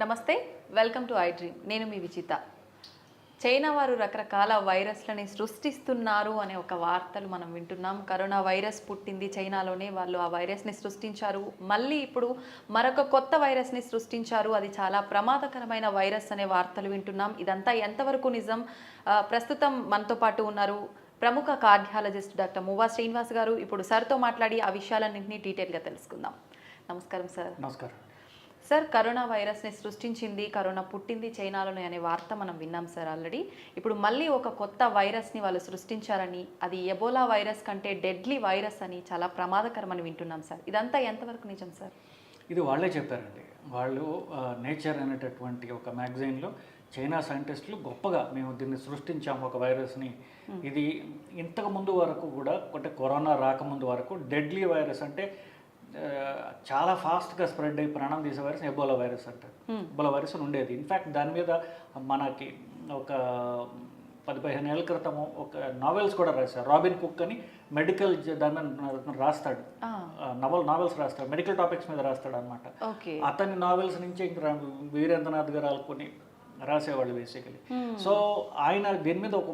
నమస్తే, welcome to I dream. నేను మీ Vijitha. China వారు రకరకాల వైరస్లని సృష్టిస్తున్నారు అనే ఒక వార్తలు మనం వింటున్నాం. కరోనా వైరస్ పుట్టింది చైనాలోనే, వాళ్ళు ఆ వైరస్ని సృష్టించారు. మళ్ళీ ఇప్పుడు మరొక కొత్త వైరస్ని సృష్టించారు, అది చాలా ప్రమాదకరమైన వైరస్ అనే వార్తలు వింటున్నాం. ఇదంతా ఎంతవరకు నిజం? ప్రస్తుతం మనతో పాటు ఉన్నారు ప్రముఖ కార్డియాలజిస్ట్ డాక్టర్ మువ్వా శ్రీనివాస్ గారు. ఇప్పుడు సార్తో మాట్లాడి ఆ విషయాలన్నింటినీ డీటెయిల్గా తెలుసుకుందాం. నమస్కారం సార్. నమస్కారం సార్, కరోనా వైరస్ని సృష్టించింది, కరోనా పుట్టింది చైనాలోనే అనే వార్త మనం విన్నాం సార్ ఆల్రెడీ. ఇప్పుడు మళ్ళీ ఒక కొత్త వైరస్ని వాళ్ళు సృష్టించారని, అది ఎబోలా వైరస్ కంటే డెడ్లీ వైరస్ అని, చాలా ప్రమాదకరమని వింటున్నాం సార్. ఇదంతా ఎంతవరకు నిజం సార్? ఇది వాళ్ళే చెప్పారండి. వాళ్ళు నేచర్ అనేటటువంటి ఒక మ్యాగజైన్లో చైనా సైంటిస్టులు గొప్పగా మేము దీన్ని సృష్టించాము ఒక వైరస్ని. ఇది ఇంతకు ముందు వరకు కూడా, అంటే కరోనా రాకముందు వరకు డెడ్లీ వైరస్ అంటే చాలా ఫాస్ట్గా స్ప్రెడ్ అయ్యి ప్రాణం తీసే వైరస్ ఎబోలా వైరస్ అంటారు. ఎబోలా వైరస్ అని ఉండేది. ఇన్ఫ్యాక్ట్ దాని మీద మనకి ఒక 10-15 ఏళ్ళ క్రితము ఒక నావెల్స్ కూడా రాశారు. రాబిన్ కుక్ అని మెడికల్ దాని మీద రాస్తాడు, నావెల్స్ రాస్తాడు, మెడికల్ టాపిక్స్ మీద రాస్తాడు అనమాట. అతని నావెల్స్ నుంచి ఇంకా వీరేంద్రనాథ్ గారు అనుకుని రాసేవాళ్ళు బేసికలీ. సో ఆయన దీని మీద ఒక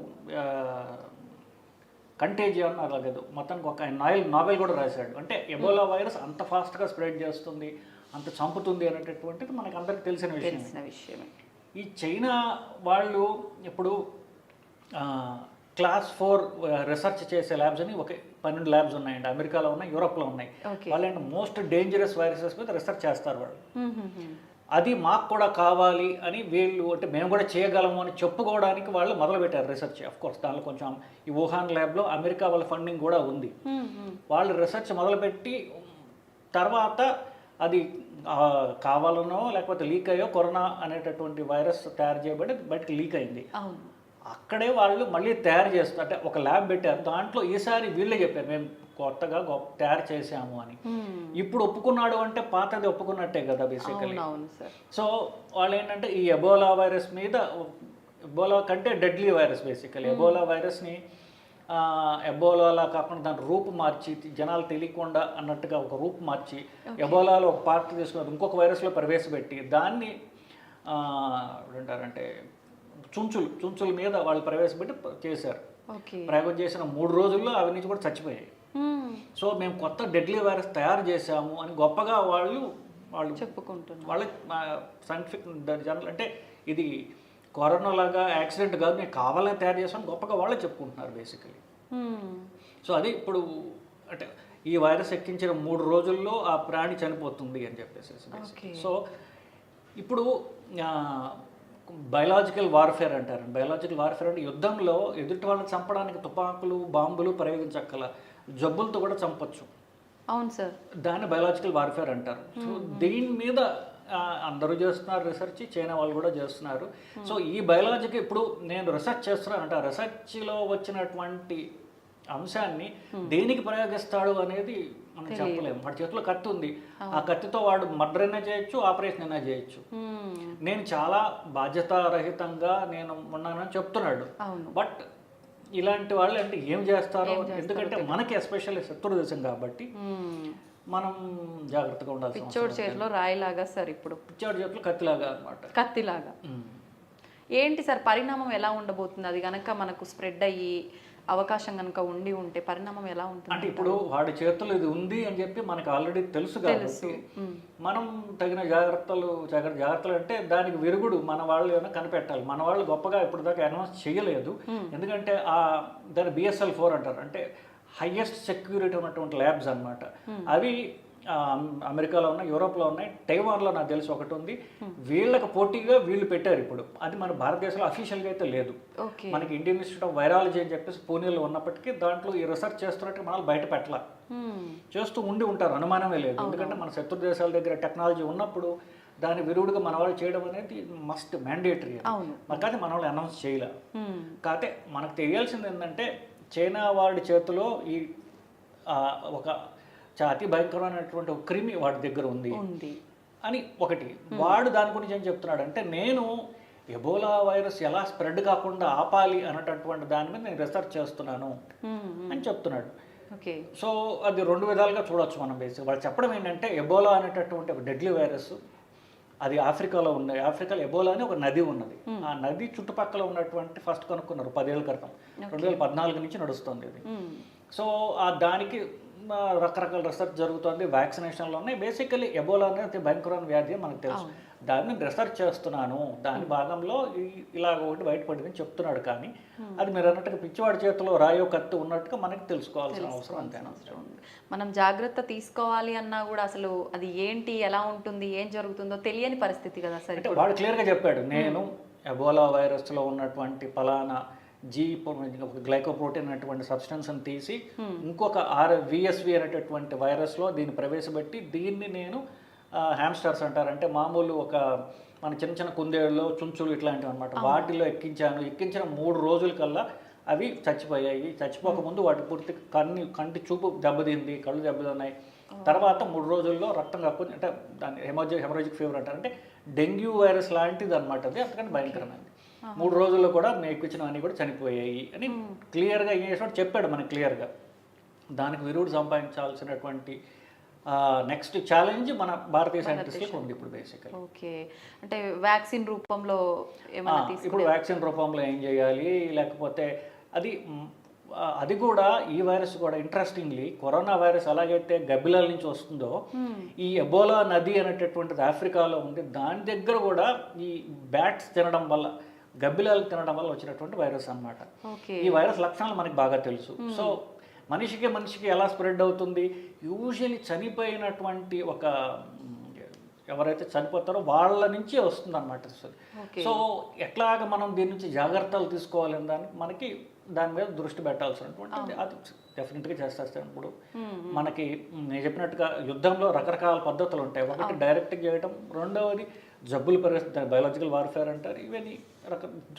కంటేజియన్ అలాగదు మొత్తానికి ఒక నావెల్ కూడా రాశాడు. అంటే ఎబోలా వైరస్ అంత ఫాస్ట్గా స్ప్రెడ్ చేస్తుంది, అంత చంపుతుంది అనేటటువంటిది మనకు అందరికి తెలిసిన విషయమే. ఈ చైనా వాళ్ళు ఇప్పుడు క్లాస్ 4 రీసెర్చ్ చేసే ల్యాబ్స్ అని ఒక 12 ల్యాబ్స్ ఉన్నాయండి. అమెరికాలో ఉన్నాయి, యూరోప్లో ఉన్నాయి. వాళ్ళు మోస్ట్ డేంజరస్ వైరసెస్ మీద రీసెర్చ్ చేస్తారు వాళ్ళు. అది మాకు కూడా కావాలి అని వీళ్ళు, అంటే మేము కూడా చేయగలము అని చెప్పుకోవడానికి వాళ్ళు మొదలుపెట్టారు రీసెర్చ్. కోర్స్ దానిలో కొంచెం ఈ వుహాన్ ల్యాబ్లో అమెరికా వాళ్ళ ఫండింగ్ కూడా ఉంది. వాళ్ళు రీసెర్చ్ మొదలుపెట్టి తర్వాత అది కావాలనో లేకపోతే లీక్ అయ్యో కరోనా అనేటటువంటి వైరస్ తయారు చేయబడి బయటకు లీక్ అయింది. అక్కడే వాళ్ళు మళ్ళీ తయారు చేస్తారు, అంటే ఒక ల్యాబ్ పెట్టారు. దాంట్లో ఈసారి వీళ్ళే చెప్పారు మేము కొత్తగా తయారు చేసాము అని. ఇప్పుడు ఒప్పుకున్నాడు అంటే పాతది ఒప్పుకున్నట్టే కదా బేసికలీ. సో వాళ్ళు ఏంటంటే ఈ ఎబోలా వైరస్ మీద, ఎబోలా కంటే డెడ్లీ వైరస్ బేసికలీ. ఎబోలా వైరస్ని ఎబోలాలా కాకుండా దాని రూపు మార్చి, జనాలు తెలియకుండా అన్నట్టుగా ఒక రూపు మార్చి ఎబోలాలో ఒక పార్ట్ తీసుకుని ఇంకొక వైరస్లో ప్రవేశపెట్టి దాన్ని ఏంటారంటే చుంచుల మీద వాళ్ళు ప్రవేశపెట్టి చేశారు. ప్రయోగం చేసిన 3 రోజుల్లో అవి నుంచి కూడా చచ్చిపోయాయి. సో మేము కొత్త డెడ్లీ వైరస్ తయారు చేశాము అని గొప్పగా వాళ్ళు చెప్పుకుంటున్నారు. వాళ్ళ సైంటిఫిక్ జర్నల్, అంటే ఇది కరోనా లాగా యాక్సిడెంట్ కాదు, మేము కావాలని తయారు చేసాం గొప్పగా వాళ్ళే చెప్పుకుంటున్నారు బేసికలీ. సో అది ఇప్పుడు అంటే ఈ వైరస్ ఎక్కించిన 3 రోజుల్లో ఆ ప్రాణి చనిపోతుంది అని చెప్పేసి. సో ఇప్పుడు బయలాజికల్ వార్ఫేర్ అంటారు. బయలాజికల్ వార్ఫేర్ అంటే యుద్ధంలో ఎదుటి వాళ్ళని చంపడానికి తుపాకులు, బాంబులు ప్రయోగించక్కల, జబ్బులతో కూడా చంపొచ్చు. అవును సార్, దాన్ని బయలాజికల్ వార్ఫేర్ అంటారు. సో దీని మీద అందరూ చేస్తున్నారు రీసెర్చ్, చైనా వాళ్ళు కూడా చేస్తున్నారు. సో ఈ బయలాజిక్ ఇప్పుడు నేను రీసెర్చ్ చేస్తున్నాను అంటే ఆ రీసెర్చ్లో వచ్చినటువంటి అంశాన్ని దేనికి ప్రయోగిస్తాడు అనేది మనం చెప్పలేము. వాడి చేతిలో కత్తి ఉంది, ఆ కత్తితో వాడు మర్డర్ అయినా చేయొచ్చు, ఆపరేషన్ అయినా చేయొచ్చు. నేను చాలా బాధ్యతారహితంగా నేను ఉన్నానని చెప్తున్నాడు. బట్ ఇలాంటి వాళ్ళు అంటే ఏం చేస్తారో, ఎందుకంటే మనకి ఎస్పెషల్లీ శత్రు దేశం కాబట్టి మనం జాగ్రత్తగా ఉండాలి. పిచ్చోడి చేతిలో రాయిలాగా సార్, ఇప్పుడు పిచ్చోడి చేతిలో కత్తిలాగా అనమాట. కత్తిలాగా ఏంటి సార్ పరిణామం ఎలా ఉండబోతుంది? అది కనుక మనకు స్ప్రెడ్ అయ్యి అవకాశం కనుక ఉంటే పరిణామం ఎలా ఉంటుంది? అంటే ఇప్పుడు వాడి చేతుల్లో ఇది ఉంది అని చెప్పి మనకు ఆల్రెడీ తెలుసు కాబట్టి మనం తగిన జాగ్రత్తలు అంటే దానికి విరుగుడు మన వాళ్ళు ఏమైనా కనిపెట్టాలి. మన వాళ్ళు గొప్పగా ఇప్పుడు దాకా అనౌన్స్ చేయలేదు. ఎందుకంటే దాన్ని BSL-4 అంటారు, అంటే హైయెస్ట్ సెక్యూరిటీ ఉన్నటువంటి ల్యాబ్స్ అనమాట. అవి అమెరికాలో ఉన్నాయి, యూరోప్లో ఉన్నాయి, తైవాన్లో నాకు తెలిసి ఒకటి ఉంది. వీళ్ళకి పోటీగా వీళ్ళు పెట్టారు ఇప్పుడు. అది మన భారతదేశంలో అఫీషియల్గా అయితే లేదు. మనకి ఇండియన్ ఇన్స్టిట్యూట్ ఆఫ్ వైరాలజీ అని చెప్పేసి పూణేలో ఉన్నప్పటికీ దాంట్లో ఈ రీసెర్చ్ చేస్తున్నట్టు మనల్ని బయట పెట్టాల, చేస్తూ ఉంటారు, అనుమానమే లేదు. ఎందుకంటే మన శత్రు దేశాల దగ్గర టెక్నాలజీ ఉన్నప్పుడు దాని విరుగుడుగా మన వాళ్ళు చేయడం అనేది మస్ట్ మ్యాండేటరీ. కానీ మన వాళ్ళు అనౌన్స్ చేయలే. కాకపోతే మనకు తెలియాల్సింది ఏంటంటే చైనా వాడి చేతిలో ఈ ఒక అతి భయంకరమైనటువంటి ఒక క్రిమి వాడి దగ్గర ఉంది అని ఒకటి. వాడు దాని గురించి ఏం చెప్తున్నాడు అంటే నేను ఎబోలా వైరస్ ఎలా స్ప్రెడ్ కాకుండా ఆపాలి అన్నటువంటి దాని మీద నేను రీసెర్చ్ చేస్తున్నాను అని చెప్తున్నాడు. ఓకే. సో అది రెండు విధాలుగా చూడొచ్చు మనం బేసిక్. వాళ్ళు చెప్పడం ఏంటంటే ఎబోలా అనేటటువంటి ఒక డెడ్లీ వైరస్ అది ఆఫ్రికాలో ఉంది. ఆఫ్రికాలో ఎబోలా అని ఒక నది ఉన్నది. ఆ నది చుట్టుపక్కల ఉన్నటువంటి ఫస్ట్ కనుక్కున్నారు 10 ఏళ్ళ క్రితం. 2014 నుంచి నడుస్తుంది ఇది. సో దానికి రకరకాల రీసెర్చ్ జరుగుతుంది, వ్యాక్సినేషన్లు ఉన్నాయి. బేసికలీ ఎబోలా అనేది భయంకరమైన వ్యాధి అని మనకు తెలుసు. దాన్ని రీసెర్చ్ చేస్తున్నాను, దాని భాగంలో ఇలాగ ఒకటి బయటపడిందని చెప్తున్నాడు. కానీ అది మీరు అన్నట్టుగా పిచ్చివాడి చేతిలో రాయో కత్తి ఉన్నట్టుగా మనకి తెలుసుకోవాల్సిన అవసరం అంతేనా. మనం జాగ్రత్త తీసుకోవాలి అన్నా కూడా అసలు అది ఏంటి, ఎలా ఉంటుంది, ఏం జరుగుతుందో తెలియని పరిస్థితి కదా సార్. అంటే వాడు క్లియర్గా చెప్పాడు, నేను ఎబోలా వైరస్లో ఉన్నటువంటి ఫలానా గ్లైకోప్రోటీన్ అనేటువంటి సబ్స్టెన్స్ని తీసి ఇంకొక విఎస్వి అనేటటువంటి వైరస్లో దీన్ని ప్రవేశపెట్టి దీన్ని నేను హ్యామ్స్టర్స్ అంటారంటే మామూలు ఒక మన చిన్న చిన్న కుందేళ్ళు చుంచులు ఇట్లాంటివి అనమాట, వాటిల్లో ఎక్కించిన 3 రోజుల కల్లా అవి చచ్చిపోయాయి. చచ్చిపోకముందు వాటి పూర్తి కంటి చూపు దెబ్బతింది, కళ్ళు దెబ్బతిన్నాయి. తర్వాత 3 రోజుల్లో రక్తం కక్కుని, అంటే దాన్ని హెమరాజిక్ ఫీవర్ అంటారు, అంటే డెంగ్యూ వైరస్ లాంటిది అనమాట. అది అంతకంటే భయంకరమైనది. 3 రోజుల్లో కూడా ఎక్కించినవన్నీ కూడా చనిపోయాయి అని క్లియర్గా ఏం చేసినట్టు చెప్పాడు మనకి క్లియర్గా. దానికి విరుగుడు సంపాదించాల్సినటువంటి నెక్స్ట్ ఛాలెంజ్ మన భారతీయ సైంటిస్టులకు ఉంది ఇప్పుడు బేసికల్. ఓకే, అంటే వ్యాక్సిన్ రూపంలో ఏమైనా ఇప్పుడు వ్యాక్సిన్ రూపంలో ఏం చేయాలి, లేకపోతే అది కూడా ఈ వైరస్ కూడా ఇంట్రెస్టింగ్లీ కరోనా వైరస్ ఎలాగైతే గబ్బిలాల నుంచి వస్తుందో ఈ ఎబోలా నది అనేటటువంటిది ఆఫ్రికాలో ఉంది. దాని దగ్గర కూడా ఈ బ్యాట్స్ తినడం వల్ల, గబ్బిలాలు తినడం వల్ల వచ్చినటువంటి వైరస్ అన్నమాట. ఈ వైరస్ లక్షణాలు మనకి బాగా తెలుసు. సో మనిషికి ఎలా స్ప్రెడ్ అవుతుంది, యూజువల్లీ చనిపోయినటువంటి ఒక ఎవరైతే చనిపోతారో వాళ్ళ నుంచే వస్తుంది అనమాట. సో ఎట్లాగ మనం దీని నుంచి జాగ్రత్తలు తీసుకోవాలని మనకి దాని మీద దృష్టి పెట్టాల్సినటువంటి అది డెఫినెట్గా చేస్తారు. ఇప్పుడు మనకి నేను చెప్పినట్టుగా యుద్ధంలో రకరకాల పద్ధతులు ఉంటాయి. ఒకటి డైరెక్ట్గా చేయడం, రెండవది జబ్బులు పరిస్థితి బయాలజికల్ వార్ఫేర్ అంటారు, ఇవన్నీ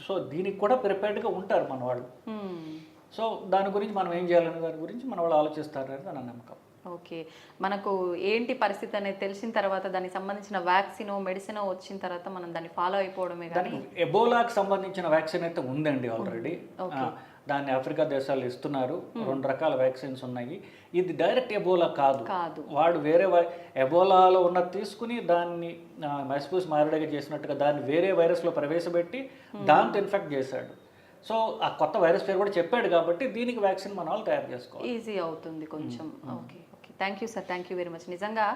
సో దీనికి కూడా ప్రిపేర్డ్గా ఉంటారు మన వాళ్ళు. సో దాని గురించి మనం ఏం చేయాలనే దాని గురించి మన వాళ్ళు ఆలోచిస్తారు అని నా నమ్మకం. ఓకే, మనకు ఏంటి పరిస్థితి అనేది తెలిసిన తర్వాత దానికి సంబంధించిన వ్యాక్సిన్ మెడిసిన్ వచ్చిన తర్వాత మనం దాన్ని ఫాలో అయిపోవడమే. కానీ ఎబోలాకి సంబంధించిన వ్యాక్సిన్ అయితే ఉందండి ఆల్రెడీ. దాన్ని ఆఫ్రికా దేశాలు ఇస్తున్నారు. 2 రకాల వ్యాక్సిన్స్ ఉన్నాయి. ఇది డైరెక్ట్ ఎబోలా కాదు, వాడు వేరే ఎబోలాలో ఉన్నది తీసుకుని దాన్ని మైస్పూస్ మారడగా చేసినట్టుగా దాన్ని వేరే వైరస్లో ప్రవేశపెట్టి దాంతో ఇన్ఫెక్ట్ చేశాడు. సో ఆ కొత్త వైరస్ పేరు కూడా చెప్పాడు కాబట్టి దీనికి వ్యాక్సిన్ మన వాళ్ళు తయారు చేసుకోవాలి, ఈజీ అవుతుంది కొంచెం. Okay, thank you sir, thank you very much. నిజంగా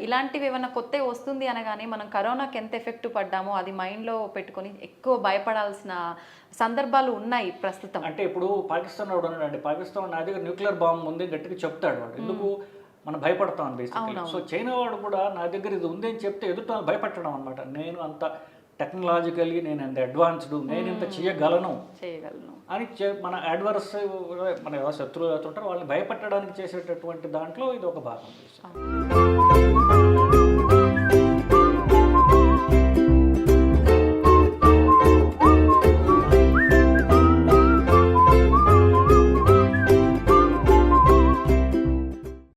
ఇలాంటివి ఏమైనా కొత్త వస్తుంది అనగానే మనం కరోనాకి ఎంత ఎఫెక్ట్ పడ్డామో అది మైండ్లో పెట్టుకొని ఎక్కువ భయపడాల్సిన సందర్భాలు ఉన్నాయి ప్రస్తుతం. అంటే ఇప్పుడు పాకిస్తాన్ వాడు ఉన్నాడండి, పాకిస్తాన్ నా దగ్గర న్యూక్లియర్ బాంబు ఉంది గట్టిగా చెప్తాడు వాడు, ఎందుకు మనం భయపడతాం బేసిక్లీ. సో చైనా వాడు కూడా నా దగ్గర ఇది ఉంది అని చెప్తే ఎదుట భయపెట్టడం అనమాట. నేను అంత టెక్నాలజికల్లీ నేను ఎంత అడ్వాన్స్డ్, నేను ఇంత చేయగలను అని మన అడ్వర్స్ మన శత్రువులు అవుతుంటారు వాళ్ళని భయపెట్టడానికి చేసేటటువంటి దాంట్లో ఇది ఒక భాగం.